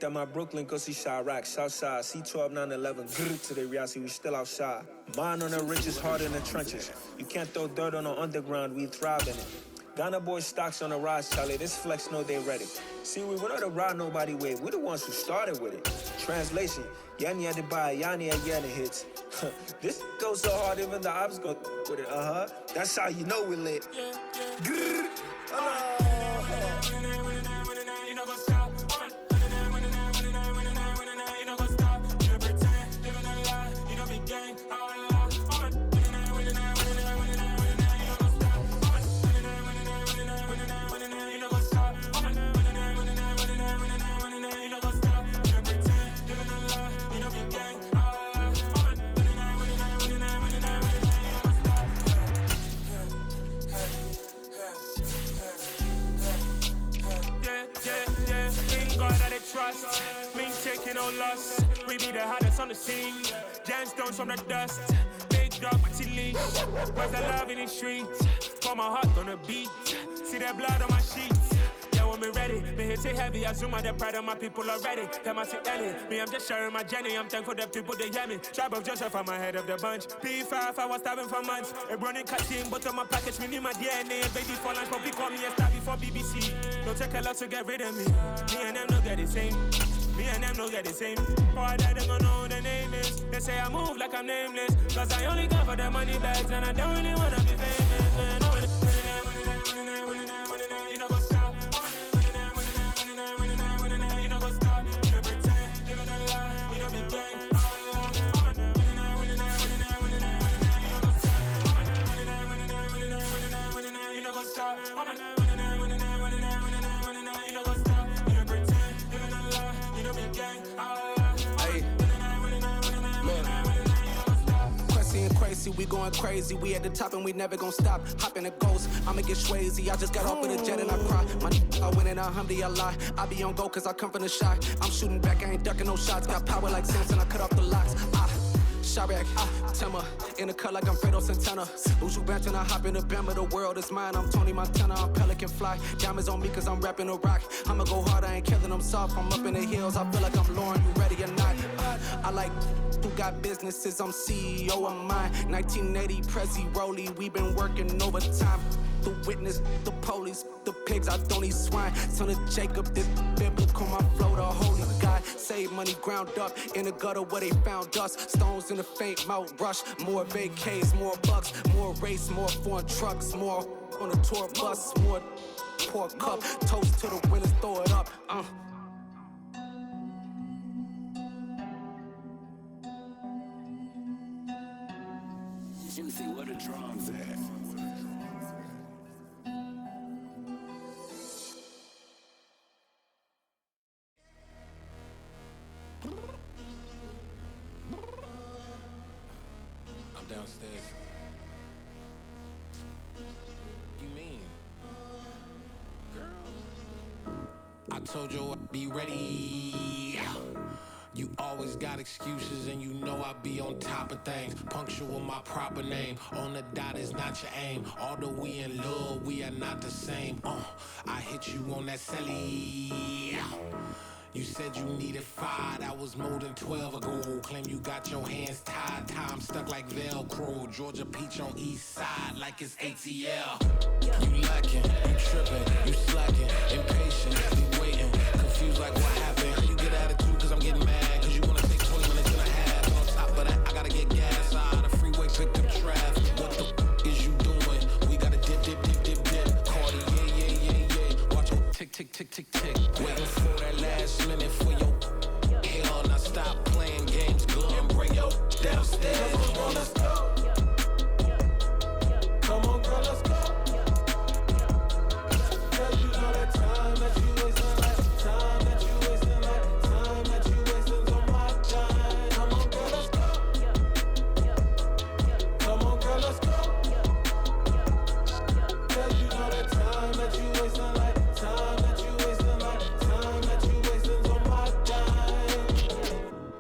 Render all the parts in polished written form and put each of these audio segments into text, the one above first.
that my Brooklyn go see Chirac, Southside, C12, 911, grrr to the Riasi, we still outside. Mine on the riches, hard in the trenches. You can't throw dirt on the underground, we thrive in it. Ghana boys stocks on the rise, Charlie, this flex know they ready. See, we not to ride nobody with, we the ones who started with it. Translation, Yanni had to buy, Yanni had Yanni hits. This goes so hard, even the ops go with it, That's how you know we lit. Grrr, trust, me taking no loss. We be the hottest on the scene. Gemstones from the dust. Big dog, but he leash. Where's the love in the streets? Pour my heart on the beat. See that blood on my sheets. Yeah, when me ready, me hit it heavy. I zoom out the pride of my people already. Them I see Ellie. Me, I'm just sharing my journey. I'm thankful that people they hear me. Tribe of Joseph, I'm ahead of the bunch. P5, I was starving for months. A running cut team, but on my package, me need my DNA. Baby for lunch, but we call me a star before BBC. Don't take a lot to get rid of me. Me and them don't get the same. Me and them don't get the same. Boy, that they gon' know who the name is. They say I move like I'm nameless. Cause I only come for the money bags. And I don't really wanna be famous, man. You know go stop. You know go stop. You pretend, living a lie. You know be gang. You know go stop. We going crazy, we at the top and we never gon' stop. Hop in a ghost, I'ma get swayzy. I just got off with a jet and I cry. My I win in a Humvee, I lie. I be on go cause I come from the shot. I'm shooting back, I ain't ducking no shots. Got power like Samson, I cut off the locks. Chirac, Timmer, in the cut like I'm Fredo Santana. Uju Benton, I hop in the Bama, the world is mine. I'm Tony Montana, I'm Pelican Fly. Diamonds on me cause I'm rapping a rock. I'ma go hard, I ain't killing them soft. I'm up in the hills, I feel like I'm Lauren, you ready or not? I like who got businesses, I'm CEO of mine. 1980 Prezi Rolly, we been working overtime. The witness, the police, the pigs, I don't eat swine. Son of Jacob, this biblical, my flow, the holy God. Save money ground up in the gutter where they found us. Stones in the faint mouth rush. More vacays, more bucks, more race, more foreign trucks, more on a tour bus, more pour cup. Toast to the winners, throw it up. Juicy, where the drums at? I'm downstairs. You mean? Girl, I told you I'd be ready. You always got excuses and you know I be on top of things. Punctual my proper name. On the dot is not your aim. Although we in love, we are not the same. I hit you on that celly. You said you needed 5, that was more than 12 ago. Claim you got your hands tied, time stuck like Velcro. Georgia Peach on east side like it's ATL. You lacking, you tripping, you slacking, impatient, you waiting, confused like what happened. You get attitude cause I'm getting mad, cause you wanna take 20 minutes and a half. And on top of that, I gotta get gas out of the freeway, picked up traffic. What the is you doing? We gotta dip. Cardi, yeah. Watch your tick. Waiting for that last minute for your hell. Now stop playing games, go and bring your downstairs. Come on, let's go. Come on, girl, let's go. Cause you know that time that you wasting, like time that you wasting, like time that you wasting on my time. Come on, girl, let's go. Come on, girl, let's go. Cause you know that time that you wasting, like time that you wasting, like time that you wasting on my time.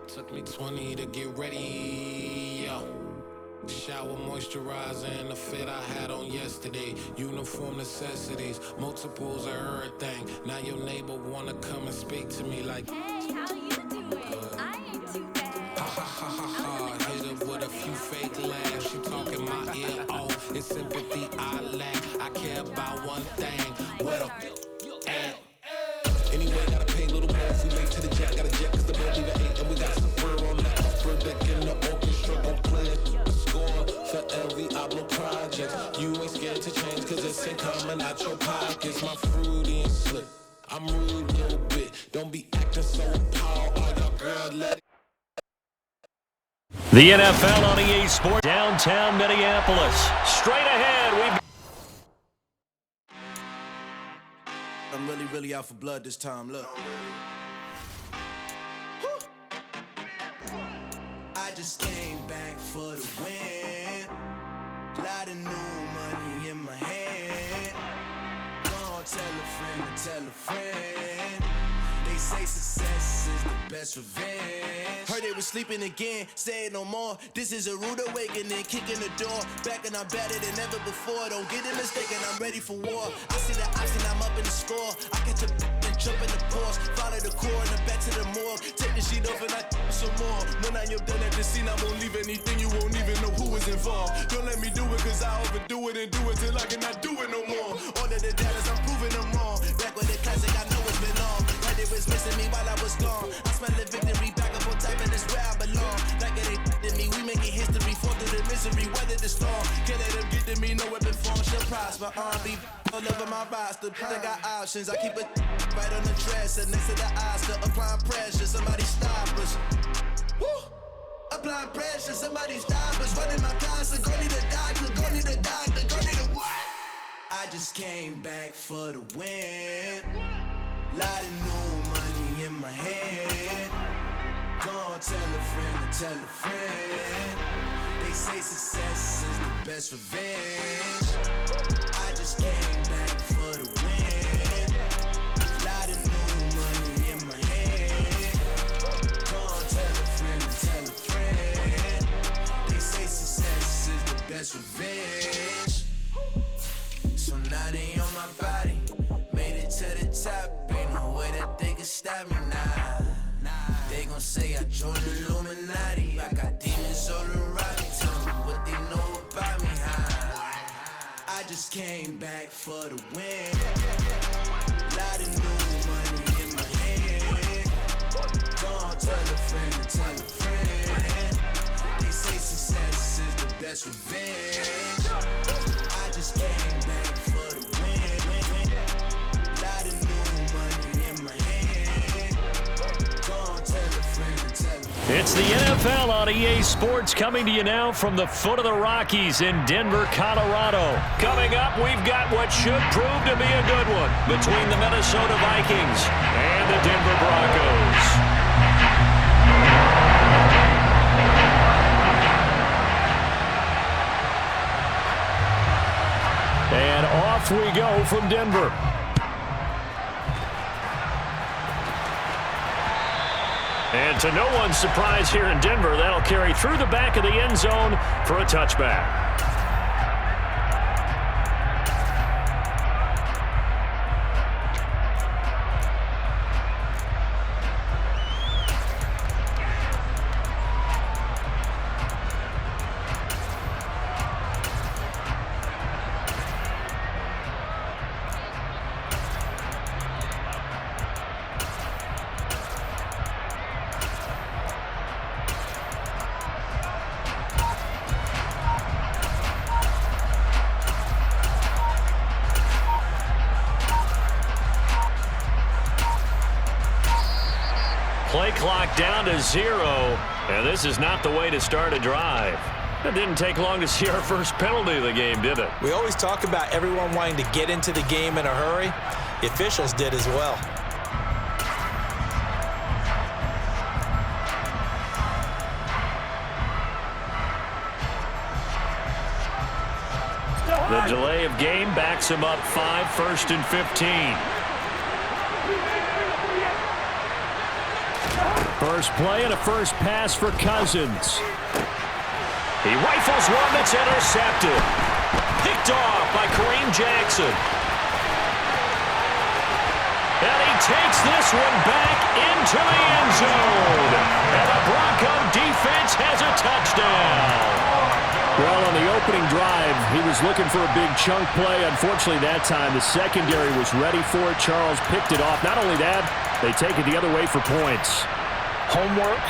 Took me 20 to get ready, yo. moisturizer and the fit I had on yesterday. Uniform necessities, multiples of everything. Now your neighbor wanna come and speak to me like, Hey, how you doing? I ain't too bad. ha ha ha ha ha. Hit her with a few fake laughs. She talking my ear off. It's sympathy I lack. I care about one thing. What a at. Anyway, gotta pay a little more if we late to the jet. Got a jet cause the boat leave at 8 and we got some fur on that upper deck in the orchestra. Gon' play a score for every Ablo project. You ain't scared to change cause it's ain't coming out your pockets. My fruity and slick. I'm rude a little bit. Don't be acting so appalled. All y'all girl let it. The NFL on EA Sports, downtown Minneapolis. Straight ahead, I'm really out for blood this time, look. I just came back for the win. Lot of new money in my hand. Gonna tell a friend. They say success is the best revenge. Heard they was sleeping again, say it no more. This is a rude awakening, kicking the door. Back and I'm better than ever before. Don't get it mistaken, I'm ready for war. I see the option, I'm up in the score. I catch a and jump in the Porsche. Follow the core and then back to the morgue. Take the sheet off and I some more. When I am done at the scene, I won't leave anything. You won't even know who was involved. Don't let me do it cause I overdo it and do it till I cannot do it no more. All of the data's, I'm proving them wrong. Back with the classic, I know it's been long. Like they was missing me while I was gone. I smell the victory, back up on type and it's where I belong. Like it ain't to me, we making history. Fall through the misery, weather the storm. Can't let them get to me, no weapon form shall prosper. R&B all over my roster. I got options, I keep it right on the dresser. Next to the Oscar, applying pressure. Somebody stop us. Woo! Applying pressure, somebody stop us. Running my closet, go need a doctor, go need a doctor, go need a what? I just came back for the win. Lot of new money in my hand. Gonna tell a friend. They say success is the best revenge. I just came back for the win. Lot of new money in my hand. Gonna tell a friend. They say success is the best revenge. So now they on my body. Made it to the top. Ain't no way that they can stop me now. They gon' say I joined the Illuminati. I got demons all around me. Tell me what they know about me, huh? I just came back for the win. Lot of new money in my hand. Gonna tell a friend. They say success is the best revenge. I just came back for the win. Lot of new money in my hand. Gonna tell a friend. It's the NFL on EA Sports, coming to you now from the foot of the Rockies in Denver, Colorado. Coming up, we've got what should prove to be a good one between the Minnesota Vikings and the Denver Broncos. And off we go from Denver. And to no one's surprise here in Denver, that'll carry through the back of the end zone for a touchback. Play clock down to 0, and this is not the way to start a drive. It didn't take long to see our first penalty of the game, did it? We always talk about everyone wanting to get into the game in a hurry. The officials did as well. The delay of game backs him up 5, 1st and 15. First play and a first pass for Cousins. He rifles one that's intercepted. Picked off by Kareem Jackson. And he takes this one back into the end zone. And the Bronco defense has a touchdown. Well, on the opening drive, he was looking for a big chunk play. Unfortunately, that time, the secondary was ready for it. Charles picked it off. Not only that, they take it the other way for points. Homework,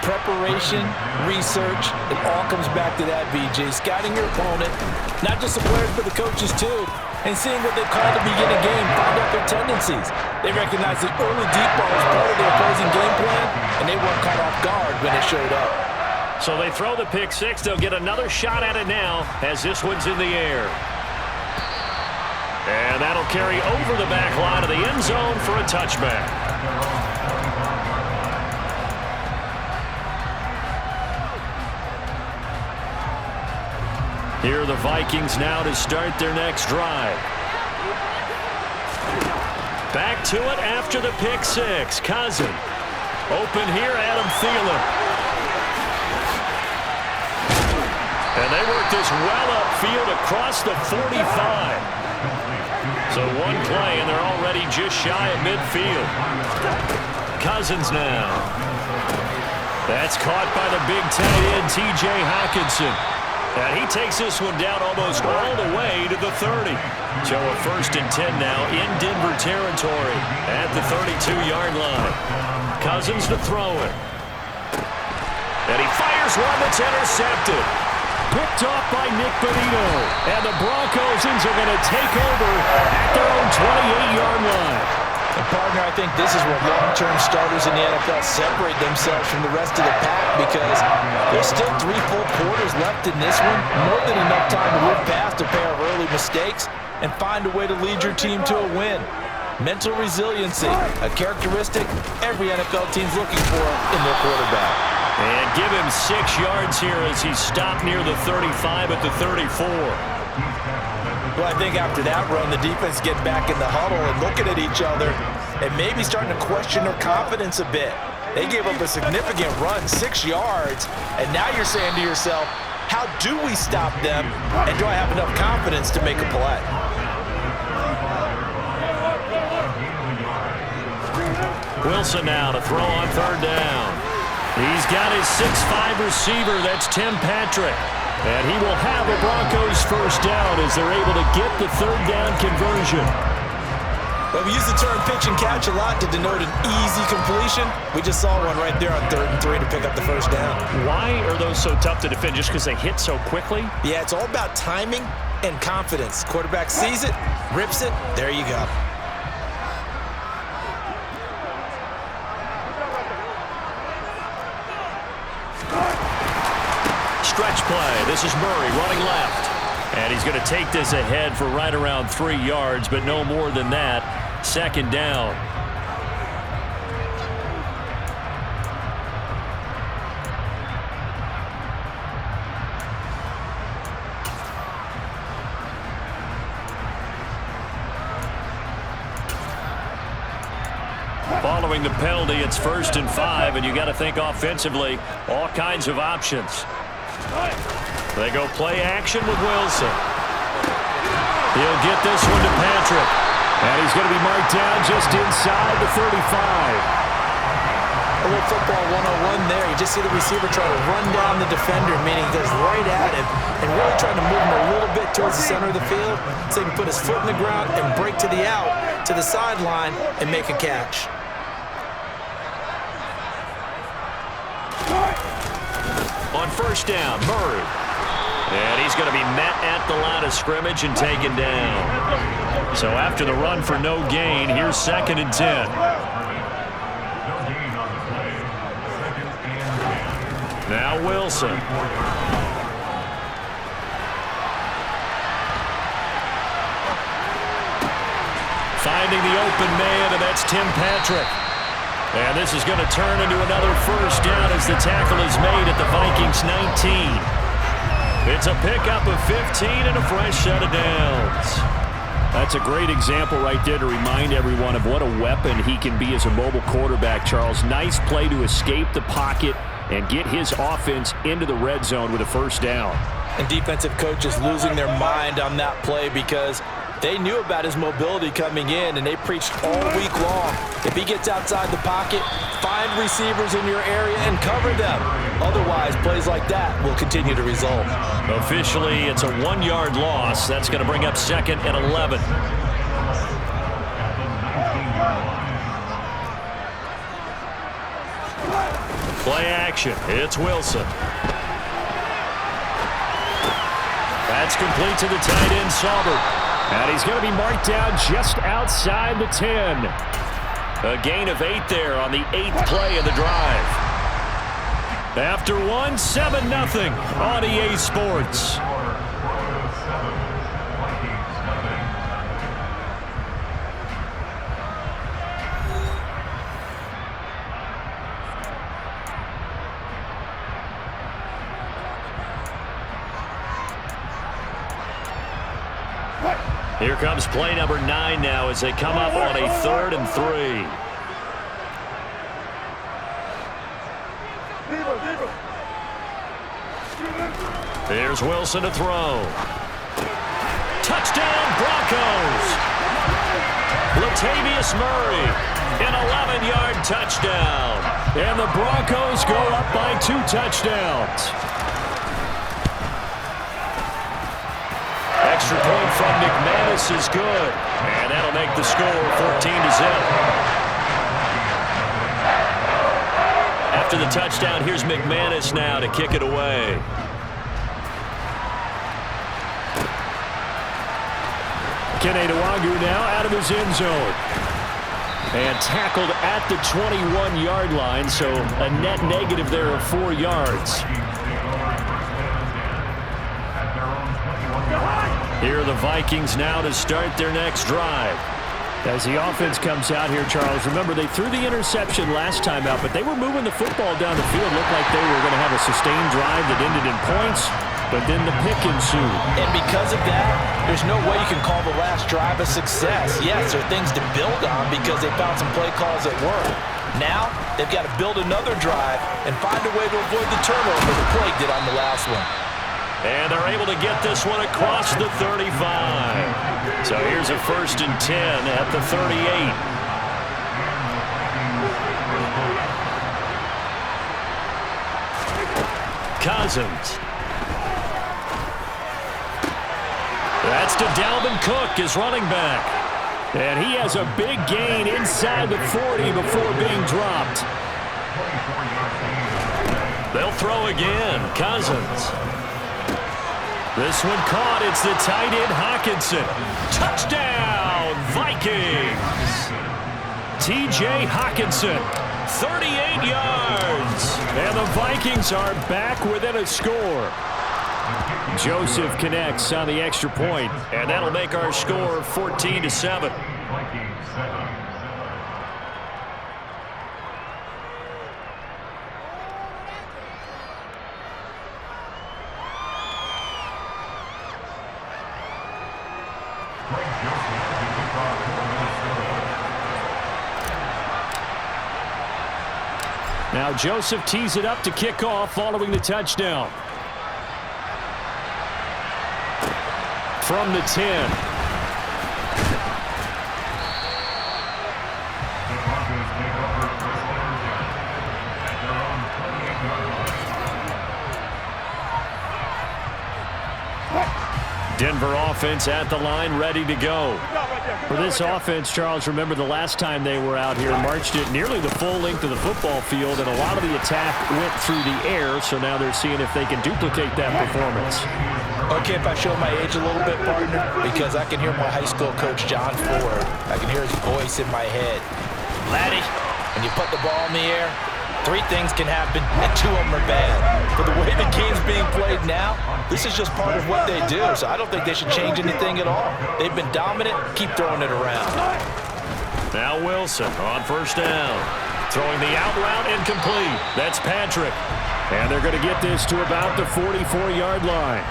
preparation, research, it all comes back to that, BJ. Scouting your opponent, not just the players, but the coaches too, and seeing what they call to begin a game, find out their tendencies. They recognize the early deep ball as part of their opposing game plan, and they weren't caught off guard when it showed up. So they throw the pick six. They'll get another shot at it now as this one's in the air. And that'll carry over the back line of the end zone for a touchback. Here are the Vikings now to start their next drive. Back to it after the pick six. Cousin. Open here, Adam Thielen. And they work this well upfield across the 45. So one play, and they're already just shy of midfield. Cousins now. That's caught by the big tight end, T.J. Hockenson. And he takes this one down almost all the way to the 30. So a 1st and 10 now in Denver territory at the 32-yard line. Cousins to throw it. And he fires one that's intercepted. Picked off by Nick Bonito. And the Broncos are going to take over at their own 28-yard line. And partner, I think this is where long-term starters in the NFL separate themselves from the rest of the pack, because there's still 3 full quarters left in this one. More than enough time to move past a pair of early mistakes and find a way to lead your team to a win. Mental resiliency, a characteristic every NFL team's looking for in their quarterback. And give him 6 yards here as he stopped near the 35 at the 34. Well, I think after that run, the defense get back in the huddle and looking at each other and maybe starting to question their confidence a bit. They gave up a significant run, 6 yards, and now you're saying to yourself, how do we stop them, and do I have enough confidence to make a play? Wilson now to throw on 3rd down. He's got his 6'5" receiver, that's Tim Patrick. And he will have a Broncos 1st down as they're able to get the 3rd down conversion. Well, we use the term pitch and catch a lot to denote an easy completion. We just saw one right there on 3rd and 3 to pick up the 1st down. Why are those so tough to defend? Just because they hit so quickly? Yeah, it's all about timing and confidence. Quarterback sees it, rips it, there you go. Stretch play. This is Murray running left. And he's going to take this ahead for right around 3 yards, but no more than that. 2nd down. Following the penalty, it's 1st and 5, and you got to think offensively, all kinds of options. They go play action with Wilson. He'll get this one to Patrick. And he's going to be marked down just inside the 35. A little football 101 there. You just see the receiver try to run down the defender, meaning he goes right at him and really trying to move him a little bit towards the center of the field so he can put his foot in the ground and break to the out, to the sideline, and make a catch. On 1st down, Murray. And he's going to be met at the line of scrimmage and taken down. So after the run for no gain, here's 2nd and 10. Now Wilson. Finding the open man, and that's Tim Patrick. And this is going to turn into another 1st down as the tackle is made at the Vikings 19. It's a pickup of 15 and a fresh set of downs. That's a great example right there to remind everyone of what a weapon he can be as a mobile quarterback, Charles. Nice play to escape the pocket and get his offense into the red zone with a first down. And defensive coaches losing their mind on that play because they knew about his mobility coming in, and they preached all week long. If he gets outside the pocket, find receivers in your area and cover them. Otherwise, plays like that will continue to result. Officially, it's a 1-yard loss. That's going to bring up 2nd and 11. Play action. It's Wilson. That's complete to the tight end, Sauber. And he's going to be marked down just outside the 10. A gain of 8 there on the 8th play of the drive. After 1, 7-0 on EA Sports. Here comes play number 9 now as they come up on a 3rd and 3. Here's Wilson to throw. Touchdown Broncos! Latavius Murray, an 11-yard touchdown. And the Broncos go up by 2 touchdowns. Extra point from McManus is good. And that'll make the score 14-0. After the touchdown, here's McManus now to kick it away. Kene Nwangwu now out of his end zone. And tackled at the 21-yard line, so a net negative there of 4 yards. Here are the Vikings now to start their next drive. As the offense comes out here, Charles, remember they threw the interception last time out, but they were moving the football down the field. Looked like they were going to have a sustained drive that ended in points, but then the pick ensued. And because of that, there's no way you can call the last drive a success. Yes, there are things to build on because they found some play calls that work. Now, they've got to build another drive and find a way to avoid the turnover the play did on the last one. And they're able to get this one across the 35. So here's a 1st and 10 at the 38. Cousins. That's to Dalvin Cook, his running back. And he has a big gain inside the 40 before being dropped. They'll throw again. Cousins. This one caught. It's the tight end, Hockenson. Touchdown, Vikings. T.J. Hockenson, 38 yards. And the Vikings are back within a score. Joseph connects on the extra point, and that'll make our score 14-7. Now Joseph tees it up to kick off following the touchdown. From the 10. Denver offense at the line, ready to go. For this offense, Charles, remember the last time they were out here, marched it nearly the full length of the football field, and a lot of the attack went through the air, so now they're seeing if they can duplicate that performance. Okay, if I show my age a little bit, partner, because I can hear my high school coach, John Ford. I can hear his voice in my head. Laddie, when you put the ball in the air, 3 things can happen, and 2 of them are bad. For the way the game's being played now, this is just part of what they do, so I don't think they should change anything at all. They've been dominant. Keep throwing it around. Now Wilson on 1st down. Throwing the out route incomplete. That's Patrick. And they're going to get this to about the 44-yard line.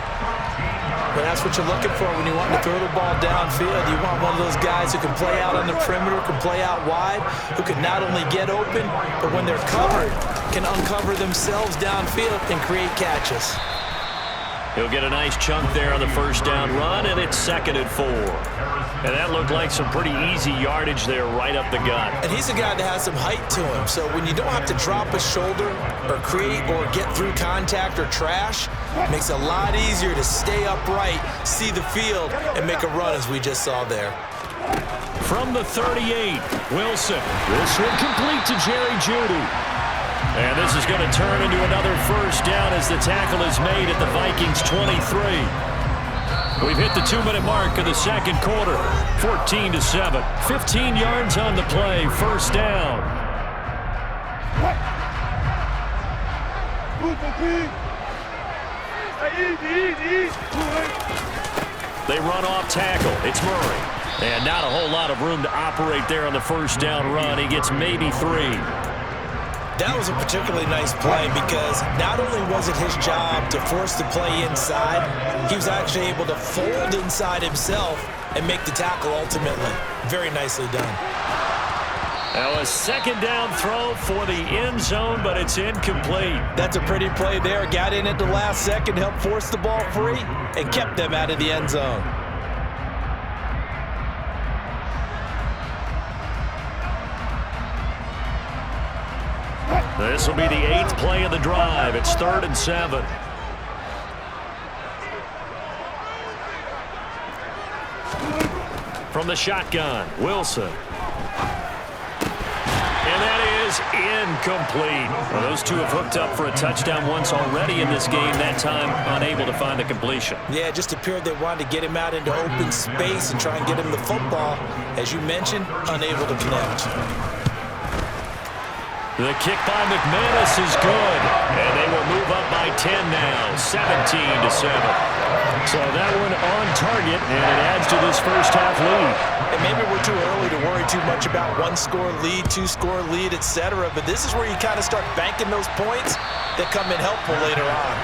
But that's what you're looking for when you want to throw the ball downfield. You want one of those guys who can play out on the perimeter, can play out wide, who can not only get open, but when they're covered, can uncover themselves downfield and create catches. He'll get a nice chunk there on the first down run, and it's 2nd and 4. And that looked like some pretty easy yardage there right up the gut. And he's a guy that has some height to him, so when you don't have to drop a shoulder or create or get through contact or trash, it makes it a lot easier to stay upright, see the field, and make a run as we just saw there. From the 38, Wilson. This one complete to Jerry Jeudy. And this is going to turn into another first down as the tackle is made at the Vikings 23. We've hit the 2-minute mark of the second quarter. 14-7. 15 yards on the play. First down. They run off tackle. It's Murray. And not a whole lot of room to operate there on the first down run. He gets maybe 3. That was a particularly nice play because not only was it his job to force the play inside, he was actually able to fold inside himself and make the tackle ultimately. Very nicely done. Now a second down throw for the end zone, but it's incomplete. That's a pretty play there. Got in at the last second, helped force the ball free, and kept them out of the end zone. This will be the 8th play of the drive. It's 3rd and 7. From the shotgun, Wilson. And that is incomplete. Well, those two have hooked up for a touchdown once already in this game, that time unable to find a completion. Yeah, it just appeared they wanted to get him out into open space and try and get him the football. As you mentioned, unable to connect. The kick by McManus is good, and they will move up by 10 now, 17-7. So that one on target, and it adds to this first half lead. And maybe we're too early to worry too much about 1-score lead, 2-score lead, etc. But this is where you kind of start banking those points that come in helpful later on.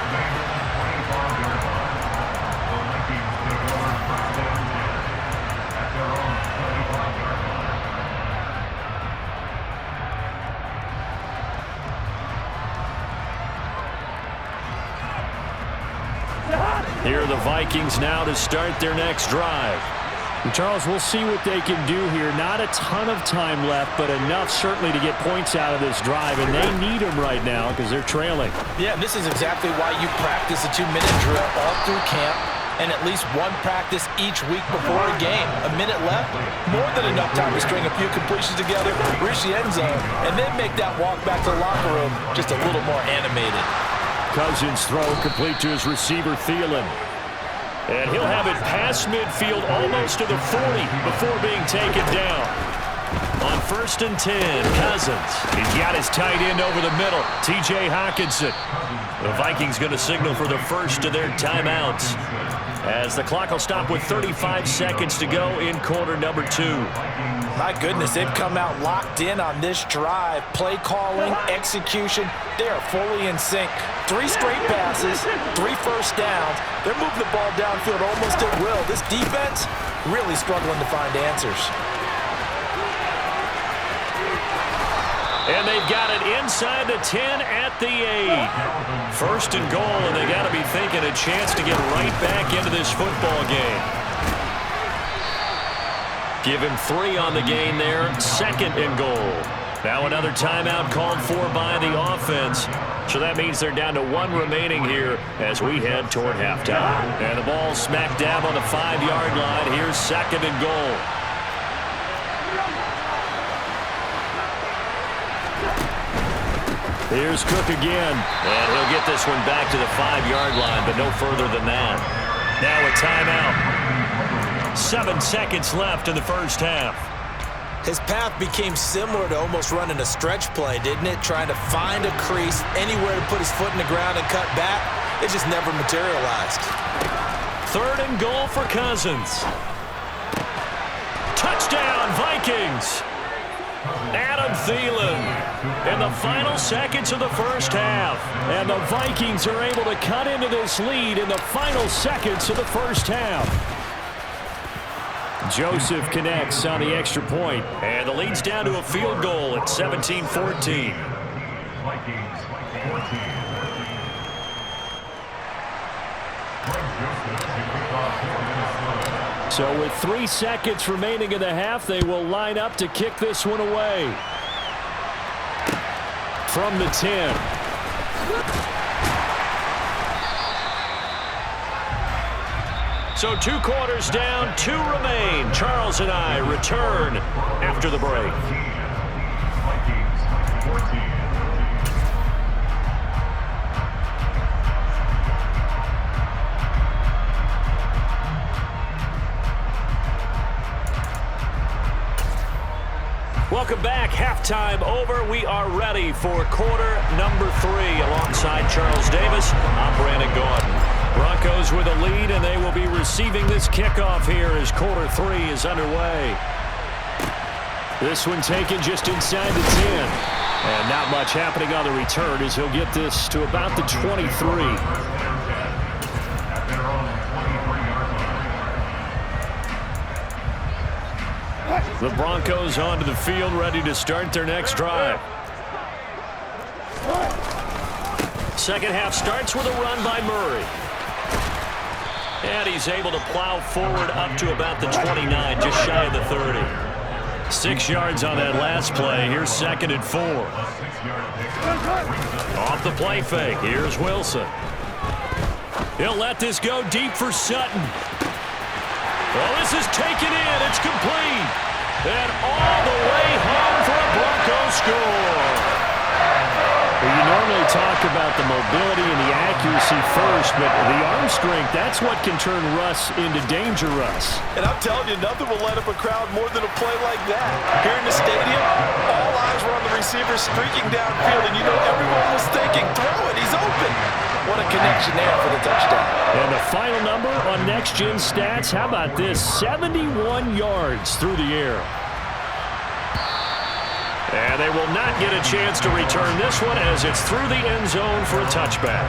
Here are the Vikings now to start their next drive. And Charles, we'll see what they can do here. Not a ton of time left, but enough certainly to get points out of this drive, and they need them right now because they're trailing. Yeah, and this is exactly why you practice a 2-minute drill all through camp and at least one practice each week before a game. A minute left, more than enough time to string a few completions together, reach the end zone, and then make that walk back to the locker room just a little more animated. Cousins throw complete to his receiver, Thielen. And he'll have it past midfield almost to the 40 before being taken down. On 1st and 10, Cousins. He's got his tight end over the middle, T.J. Hockenson. The Vikings going to signal for the first of their timeouts, as the clock will stop with 35 seconds to go in quarter number 2. My goodness, they've come out locked in on this drive. Play calling, execution, they are fully in sync. 3 straight passes, 3 first downs. They're moving the ball downfield almost at will. This defense really struggling to find answers. And they've got it inside the 10 at the 8. First and goal, and they got to be thinking a chance to get right back into this football game. Give him 3 on the gain there. 2nd and goal. Now another timeout called for by the offense. So that means they're down to 1 remaining here as we head toward halftime. And the ball smack dab on the 5-yard line. Here's 2nd and goal. Here's Cook again. And he'll get this one back to the 5-yard line, but no further than that. Now a timeout. 7 seconds left in the first half. His path became similar to almost running a stretch play, didn't it? Trying to find a crease, anywhere to put his foot in the ground and cut back. It just never materialized. 3rd and goal for Cousins. Touchdown, Vikings! Adam Thielen in the final seconds of the first half. And the Vikings are able to cut into this lead in the final seconds of the first half. Joseph connects on the extra point. And the lead's down to a field goal at 17-14. Vikings 14. So with 3 seconds remaining in the half, they will line up to kick this one away. From the 10. So 2 quarters down, 2 remain. Charles and I return after the break. Vikings 14. Welcome back. Halftime over. We are ready for quarter number 3. Alongside Charles Davis, I'm Brandon Gordon. Broncos with a lead, and they will be receiving this kickoff here as quarter 3 is underway. This one taken just inside the 10. And not much happening on the return as he'll get this to about the 23. The Broncos onto the field, ready to start their next drive. Second half starts with a run by Murray. And he's able to plow forward up to about the 29, just shy of the 30. 6 yards on that last play. Here's 2nd and 4. Off the play fake. Here's Wilson. He'll let this go deep for Sutton. Well, this is taken in. It's complete. And all the way home for a Broncos score. Well, you normally talk about the mobility and the accuracy first, but the arm strength, that's what can turn Russ into danger Russ. And I'm telling you, nothing will light up a crowd more than a play like that. Here in the stadium, all eyes were on the receiver streaking downfield, and you know everyone was thinking, throw it, he's open. What a connection there for the touchdown. And the final number on Next Gen Stats, how about this? 71 yards through the air. And they will not get a chance to return this one as it's through the end zone for a touchback.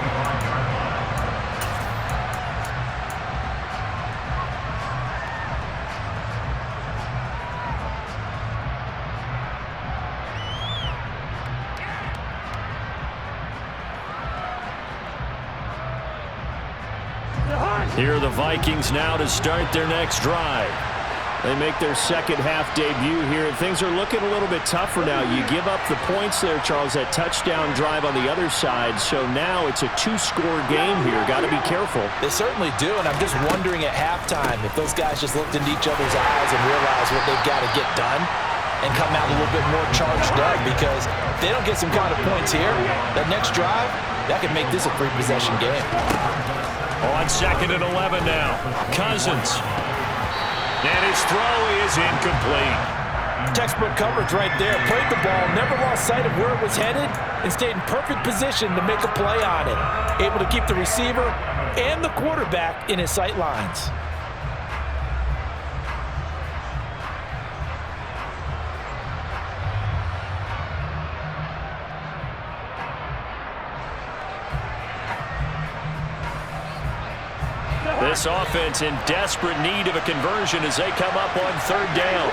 Here are the Vikings now to start their next drive. They make their second half debut here, and things are looking a little bit tougher now. You give up the points there, Charles, that touchdown drive on the other side. So now it's a 2-score game here. Got to be careful. They certainly do, and I'm just wondering at halftime if those guys just looked into each other's eyes and realized what they've got to get done and come out a little bit more charged up, because if they don't get some kind of points here, that next drive, that could make this a 3-possession game. On 2nd and 11 now. Cousins. And his throw is incomplete. Textbook coverage right there. Played the ball, never lost sight of where it was headed, and stayed in perfect position to make a play on it. Able to keep the receiver and the quarterback in his sight lines. This offense in desperate need of a conversion as they come up on 3rd down.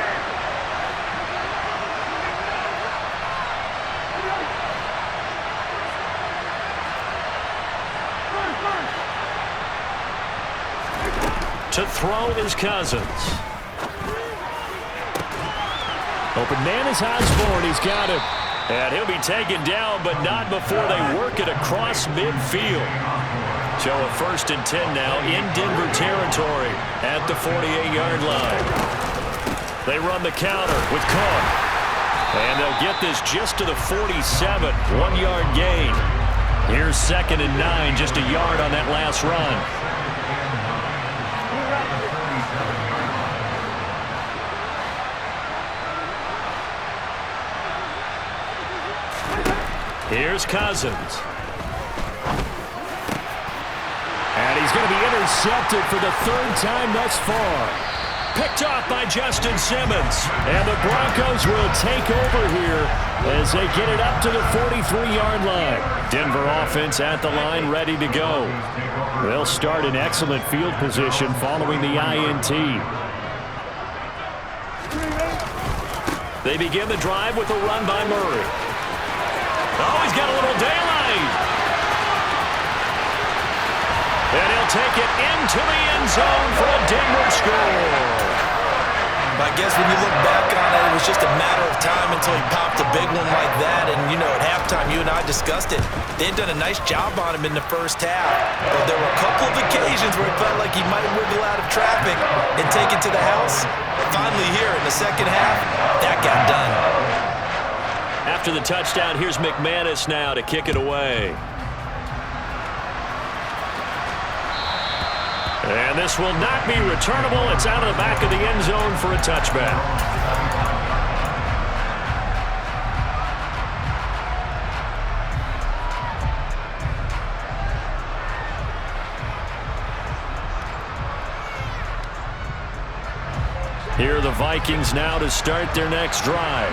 To throw is Cousins. Open man is Osborne. He's got him. And he'll be taken down, but not before they work it across midfield. So a 1st and 10 now in Denver territory at the 48-yard line. They run the counter with Cook. And they'll get this just to the 47, 1-yard gain. Here's 2nd and 9, just a yard on that last run. Here's Cousins. And he's going to be intercepted for the 3rd time thus far. Picked off by Justin Simmons. And the Broncos will take over here as they get it up to the 43-yard line. Denver offense at the line, ready to go. They'll start in excellent field position following the INT. They begin the drive with a run by Murray. Oh, he's got a little daylight. And he'll take it into the end zone for a Denver score. I guess when you look back on it, it was just a matter of time until he popped a big one like that. And, you know, at halftime, you and I discussed it. They had done a nice job on him in the first half. But there were a couple of occasions where it felt like he might wiggle out of traffic and take it to the house. Finally here in the second half, that got done. After the touchdown, here's McManus now to kick it away. And this will not be returnable. It's out of the back of the end zone for a touchback. Here are the Vikings now to start their next drive.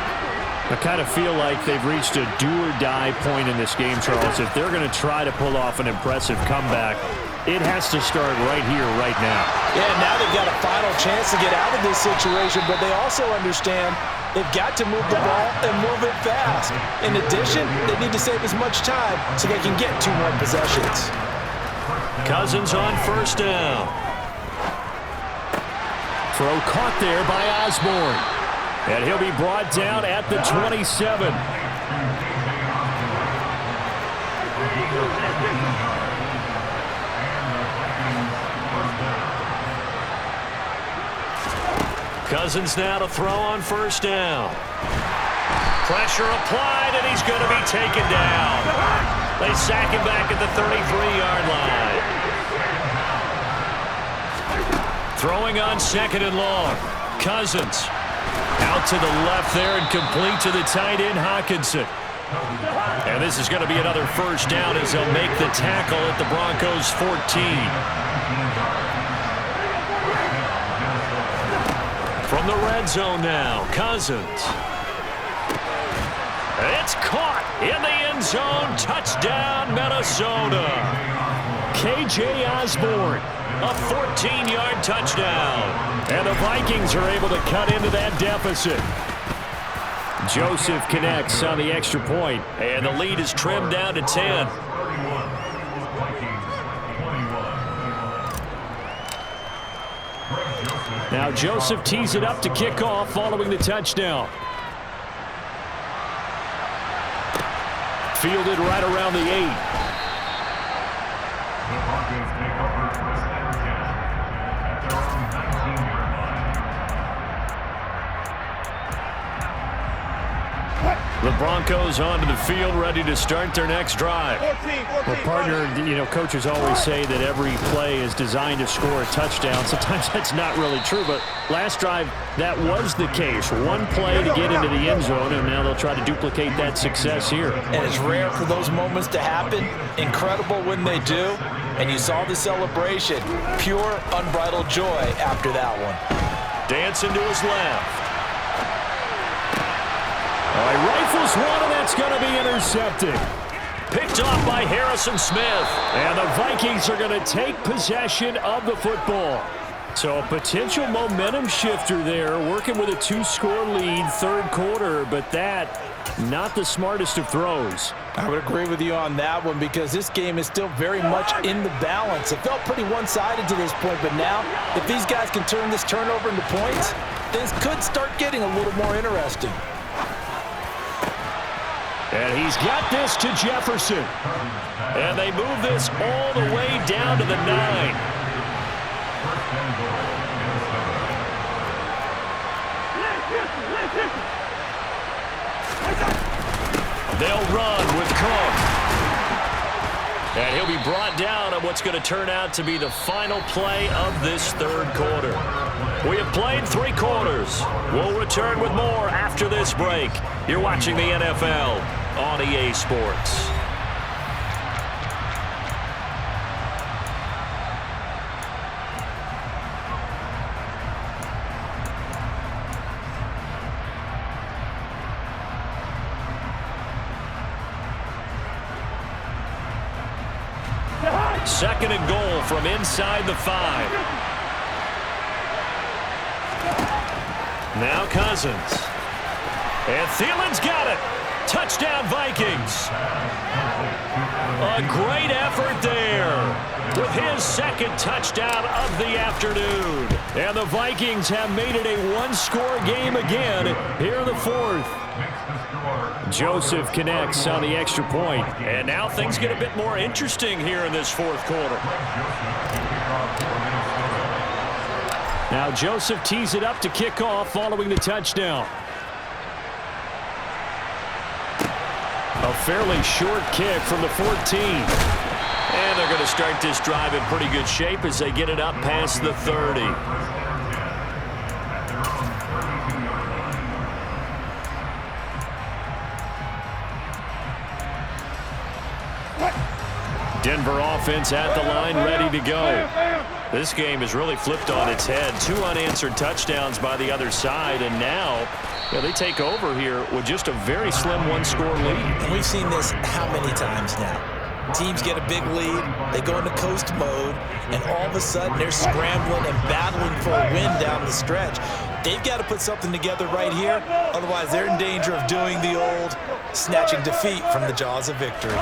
I kind of feel like they've reached a do-or-die point in this game, Charles. If they're going to try to pull off an impressive comeback, it has to start right here, right now. Yeah, now they've got a final chance to get out of this situation, but they also understand they've got to move the ball and move it fast. In addition, they need to save as much time so they can get 2 more possessions. Cousins on first down. Throw caught there by Osborne. And he'll be brought down at the 27. Cousins now to throw on first down. Pressure applied, and he's going to be taken down. They sack him back at the 33-yard line. Throwing on second and long. Cousins out to the left there and complete to the tight end, Hawkinson. And this is going to be another first down as they'll make the tackle at the Broncos' 14. From the red zone now, Cousins. It's caught in the end zone. Touchdown, Minnesota. K.J. Osborne, a 14-yard touchdown. And the Vikings are able to cut into that deficit. Joseph connects on the extra point, and the lead is trimmed down to 10. Now Joseph tees it up to kick off following the touchdown. Fielded right around the 8. The Broncos take over first and 10 at their own 19-yard line. The Broncos onto the field, ready to start their next drive. Well, partner, you know, coaches always say that every play is designed to score a touchdown. Sometimes that's not really true, but last drive, that was the case. One play to get into the end zone, and now they'll try to duplicate that success here. And it's rare for those moments to happen. Incredible when they do. And you saw the celebration. Pure, unbridled joy after that one. Dancing to his left. All right, rifles one, and that's going to be intercepted. Picked off by Harrison Smith. And the Vikings are going to take possession of the football. So a potential momentum shifter there, working with a 2-score lead, third quarter, but that, not the smartest of throws. I would agree with you on that one because this game is still very much in the balance. It felt pretty one-sided to this point, but now, if these guys can turn this turnover into points, things could start getting a little more interesting. And he's got this to Jefferson. And they move this all the way down to the 9. They'll run with Cook. And he'll be brought down on what's going to turn out to be the final play of this third quarter. We have played 3 quarters. We'll return with more after this break. You're watching the NFL on EA Sports. 2nd and goal from inside the 5. Now Cousins. And Thielen's got it. Touchdown, Vikings. A great effort there with his 2nd touchdown of the afternoon. And the Vikings have made it a one-score game again here in the 4th. Joseph connects on the extra point. And now things get a bit more interesting here in this 4th quarter. Now Joseph tees it up to kick off following the touchdown. A fairly short kick from the 14. And they're going to start this drive in pretty good shape as they get it up past the 30. Denver offense at the line, ready to go. This game is really flipped on its head. 2 unanswered touchdowns by the other side, and now they take over here with just a very slim one-score lead. And we've seen this how many times now? Teams get a big lead, they go into coast mode, and all of a sudden they're scrambling and battling for a win down the stretch. They've got to put something together right here, otherwise they're in danger of doing the old snatching defeat from the jaws of victory.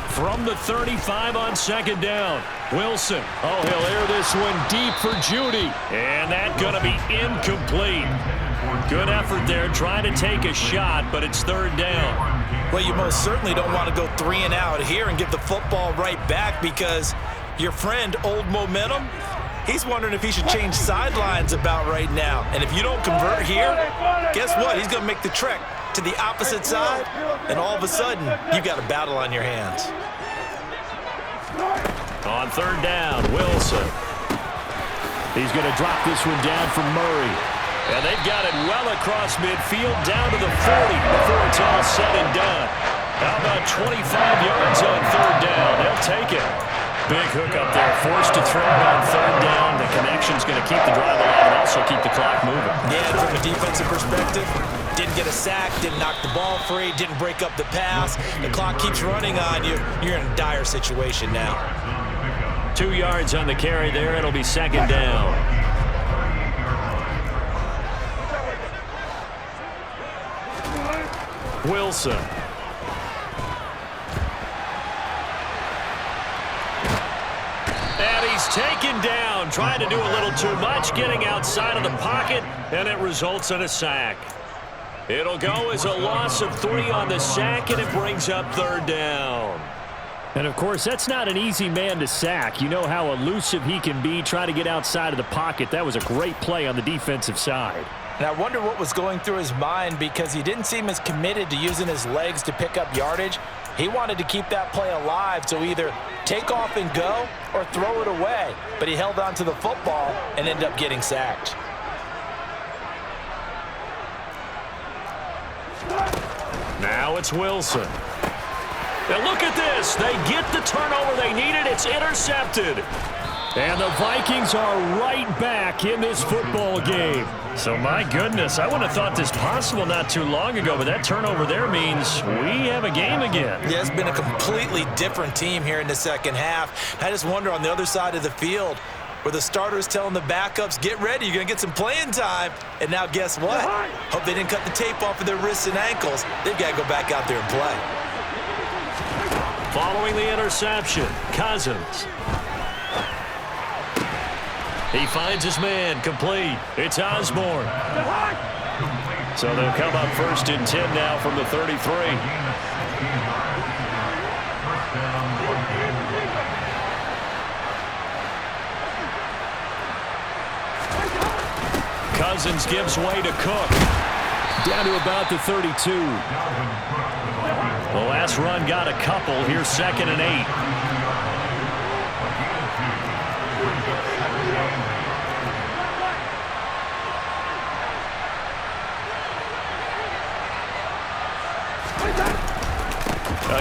From the 35 on 2nd down, Wilson. Oh, he'll air this one deep for Judy. And that's going to be incomplete. Good effort there, trying to take a shot, but it's 3rd down. Well, you most certainly don't want to go 3 and out here and give the football right back because your friend, Old Momentum, he's wondering if he should change sidelines about right now. And if you don't convert here, guess what? He's going to make the trek to the opposite side, and all of a sudden, you've got a battle on your hands. On 3rd down, Wilson. He's going to drop this one down for Murray. And they've got it well across midfield, down to the 40 before it's all said and done. How about 25 yards on 3rd down? They'll take it. Big hook up there, forced to throw it on 3rd down. The connection's going to keep the drive alive and also keep the clock moving. Yeah, from a defensive perspective, didn't get a sack, didn't knock the ball free, didn't break up the pass. The clock keeps running on you. You're in a dire situation now. 2 yards on the carry there. It'll be 2nd down. Wilson. And he's taken down, trying to do a little too much, getting outside of the pocket, and it results in a sack. It'll go as a loss of 3 on the sack, and it brings up 3rd down. And, of course, that's not an easy man to sack. You know how elusive he can be trying to get outside of the pocket. That was a great play on the defensive side. And I wonder what was going through his mind because he didn't seem as committed to using his legs to pick up yardage. He wanted to keep that play alive, so either take off and go or throw it away. But he held on to the football and ended up getting sacked. Now it's Wilson. And look at this. They get the turnover they needed. It's intercepted. And the Vikings are right back in this football game. So, my goodness, I wouldn't have thought this possible not too long ago, but that turnover there means we have a game again. Yeah, it's been a completely different team here in the 2nd half. I just wonder on the other side of the field where the starters telling the backups, get ready, you're going to get some playing time. And now guess what? Hope they didn't cut the tape off of their wrists and ankles. They've got to go back out there and play. Following the interception, Cousins. He finds his man, complete. It's Osborne. So they'll come up 1st and 10 now from the 33. Cousins gives way to Cook. Down to about the 32. The last run got a couple. Here's 2nd and 8.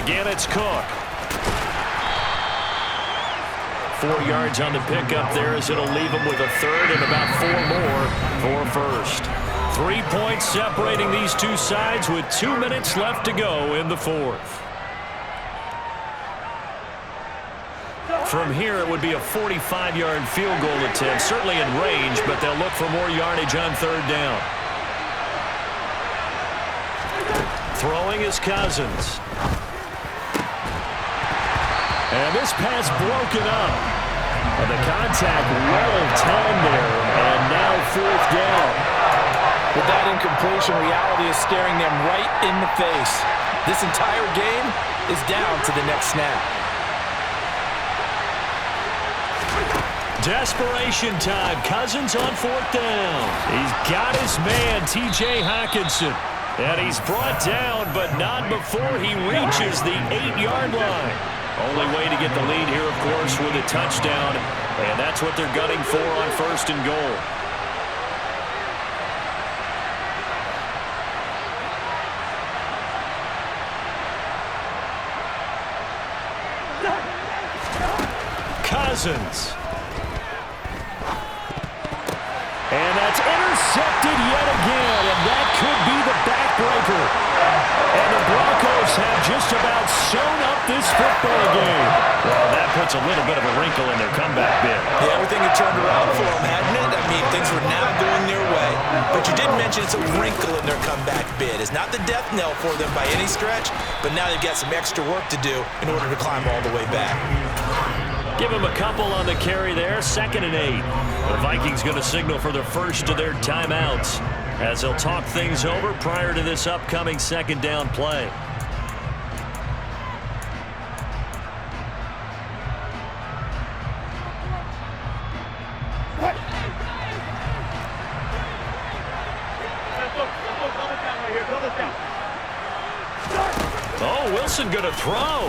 Again, it's Cook. 4 yards on the pickup there as it'll leave him with a 3rd and about 4 more for 1st. 3 points separating these two sides with 2 minutes left to go in the 4th. From here, it would be a 45-yard field goal attempt, certainly in range, but they'll look for more yardage on third down. Throwing is Cousins. And this pass broken up. And the contact well timed there, and now fourth down. With that incompletion, reality is staring them right in the face. This entire game is down to the next snap. Desperation time. Cousins on fourth down. He's got his man, T.J. Hockenson. And he's brought down, but not before he reaches the 8-yard line. Only way to get the lead here, of course, with a touchdown. And that's what they're gunning for on first and goal. Cousins. And that's intercepted yet again, and that could be the backbreaker. And the Broncos have just about sewn up this football game. Well, that puts a little bit of a wrinkle in their comeback bid. Yeah, everything had turned around for them, hadn't it? I mean, things were now going their way. But you did mention it's a wrinkle in their comeback bid. It's not the death knell for them by any stretch, but now they've got some extra work to do in order to climb all the way back. Give him a couple on the carry there, 2nd and 8. The Vikings going to signal for the first of their timeouts as they'll talk things over prior to this upcoming second down play. Oh, Wilson going to throw.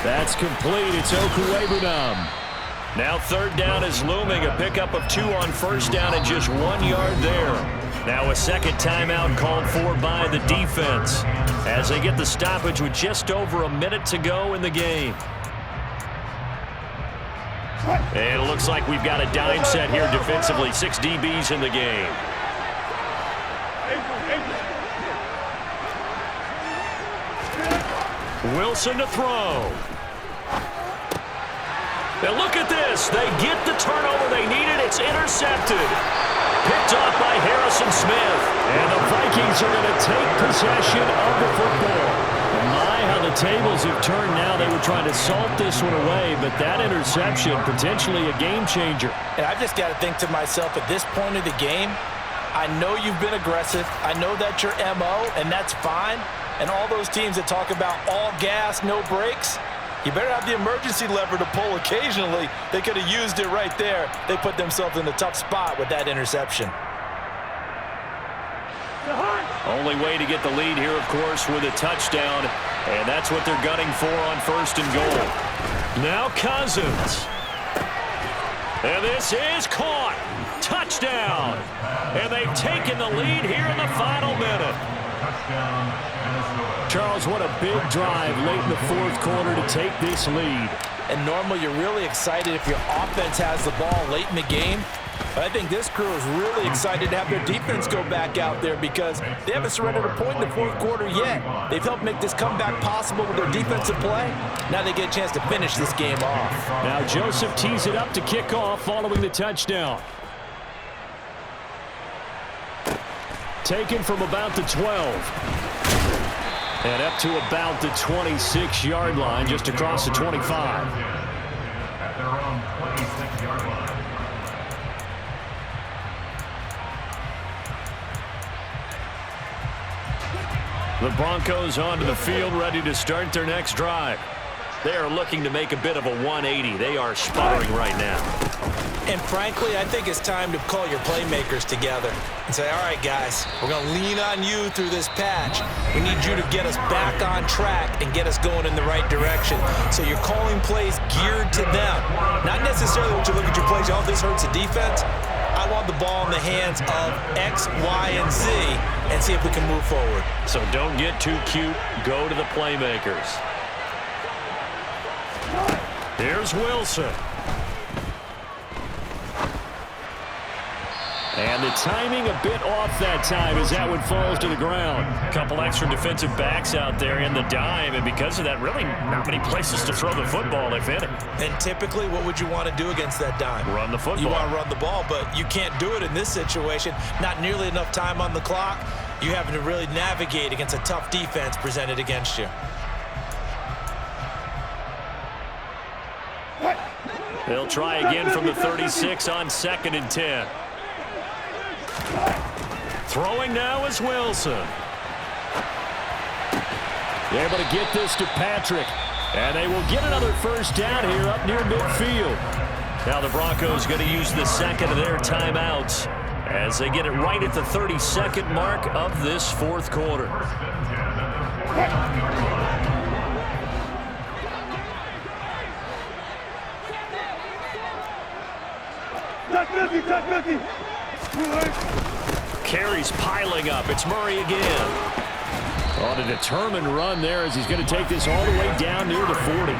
That's complete. It's Okuwebunam. Now third down is looming. A pickup of 2 on first down and just 1 yard there. Now a second timeout called for by the defense as they get the stoppage with just over a minute to go in the game. And it looks like we've got a dime set here defensively. 6 DBs in the game. Wilson to throw. Now look at this. They get the turnover they needed. It's intercepted. Picked off by Harrison Smith. And the Vikings are going to take possession of the football. My, how the tables have turned now. They were trying to salt this one away, but that interception, potentially a game changer. And I've just got to think to myself, at this point of the game, I know you've been aggressive. I know that's your MO, and that's fine. And all those teams that talk about all gas, no brakes, you better have the emergency lever to pull occasionally. They could have used it right there. They put themselves in a tough spot with that interception. Only way to get the lead here, of course, with a touchdown. And that's what they're gunning for on first and goal. Now Cousins. And this is caught. Touchdown. And they've taken the lead here in the final minute. Charles, what a big drive late in the fourth quarter to take this lead. And normally you're really excited if your offense has the ball late in the game. But I think this crew is really excited to have their defense go back out there because they haven't surrendered a point in the fourth quarter yet. They've helped make this comeback possible with their defensive play. Now they get a chance to finish this game off. Now Joseph tees it up to kick off following the touchdown. Taken from about the 12. And up to about the 26-yard line, just across the 25. At their own 26-yard line. The Broncos onto the field, ready to start their next drive. They are looking to make a bit of a 180. They are sputtering right now. And frankly, I think it's time to call your playmakers together and say, all right, guys, we're going to lean on you through this patch. We need you to get us back on track and get us going in the right direction. So you're calling plays geared to them. Not necessarily when you look at your plays, oh, this hurts the defense. I want the ball in the hands of X, Y, and Z and see if we can move forward. So don't get too cute. Go to the playmakers. Here's Wilson. And the timing a bit off that time as that one falls to the ground. A couple extra defensive backs out there in the dime, and because of that, really not many places to throw the football, if any. And typically, what would you want to do against that dime? Run the football. You want to run the ball, but you can't do it in this situation. Not nearly enough time on the clock. You having to really navigate against a tough defense presented against you. They'll try again from the 36 on 2nd and 10. Throwing now is Wilson. They're able to get this to Patrick. And they will get another first down here up near midfield. Now the Broncos going to use the second of their timeouts as they get it right at the 32nd mark of this fourth quarter. Carries piling up. It's Murray again. On a determined run there as he's going to take this all the way down near the 40.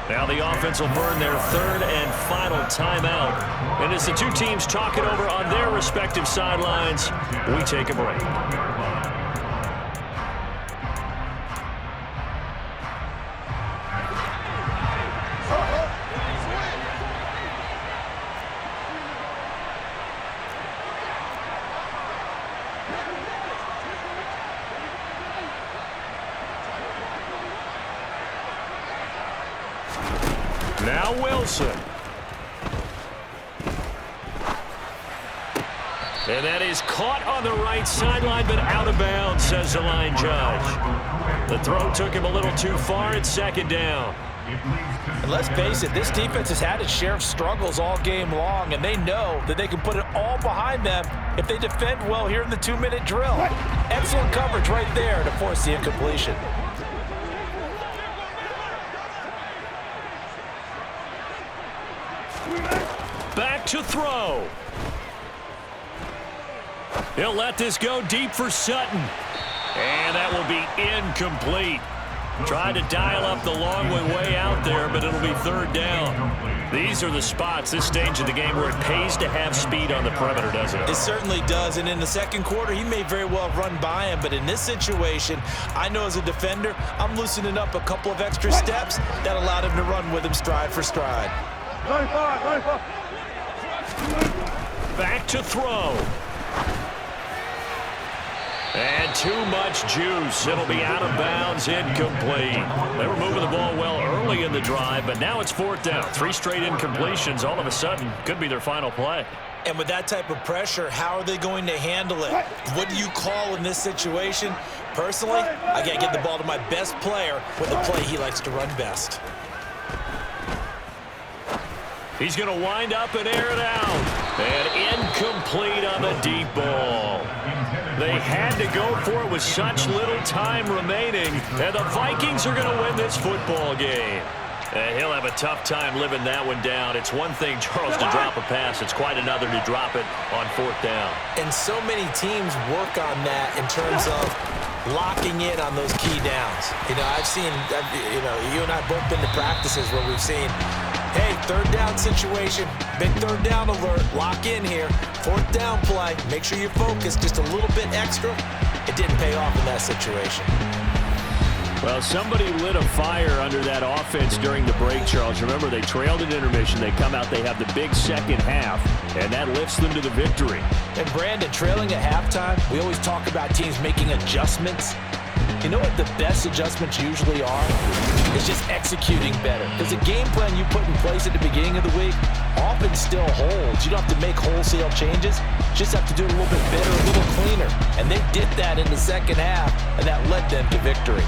Now the offense will burn their third and final timeout. And as the two teams talk it over on their respective sidelines, we take a break. Now Wilson. And that is caught on the right sideline, but out of bounds, says the line judge. The throw took him a little too far. It's 2nd down. And let's face it, this defense has had its share of struggles all game long, and they know that they can put it all behind them if they defend well here in the 2-minute drill. Excellent coverage right there to force the incompletion. Back to throw. He'll let this go deep for Sutton. And that will be incomplete. Tried to dial up the long way out there, but it'll be 3rd down. These are the spots, this stage of the game, where it pays to have speed on the perimeter, doesn't it? It certainly does, and in the second quarter, he may very well run by him, but in this situation, I know as a defender, I'm loosening up a couple of extra steps that allowed him to run with him stride for stride. Back to throw. And too much juice. It'll be out of bounds, incomplete. They were moving the ball well early in the drive, but now it's 4th down. 3 straight incompletions all of a sudden could be their final play. And with that type of pressure, how are they going to handle it? What do you call in this situation? Personally, I got to get the ball to my best player with the play he likes to run best. He's going to wind up and air it out. And incomplete on the deep ball. They had to go for it with such little time remaining. And the Vikings are going to win this football game. And he'll have a tough time living that one down. It's one thing, Charles, to drop a pass. It's quite another to drop it on 4th down. And so many teams work on that in terms of locking in on those key downs. You know, I've seen, you and I both been to practices where we've seen, hey, 3rd down situation, big 3rd down alert, lock in here, 4th down play, make sure you focus just a little bit extra. It didn't pay off in that situation. Well, somebody lit a fire under that offense during the break, Charles. Remember, they trailed at intermission. They come out, they have the big second half, and that lifts them to the victory. And, Brandon, trailing at halftime, we always talk about teams making adjustments. You know what the best adjustments usually are? It's just executing better. Because the game plan you put in place at the beginning of the week often still holds. You don't have to make wholesale changes. Just have to do it a little bit better, a little cleaner. And they did that in the second half, and that led them to victory.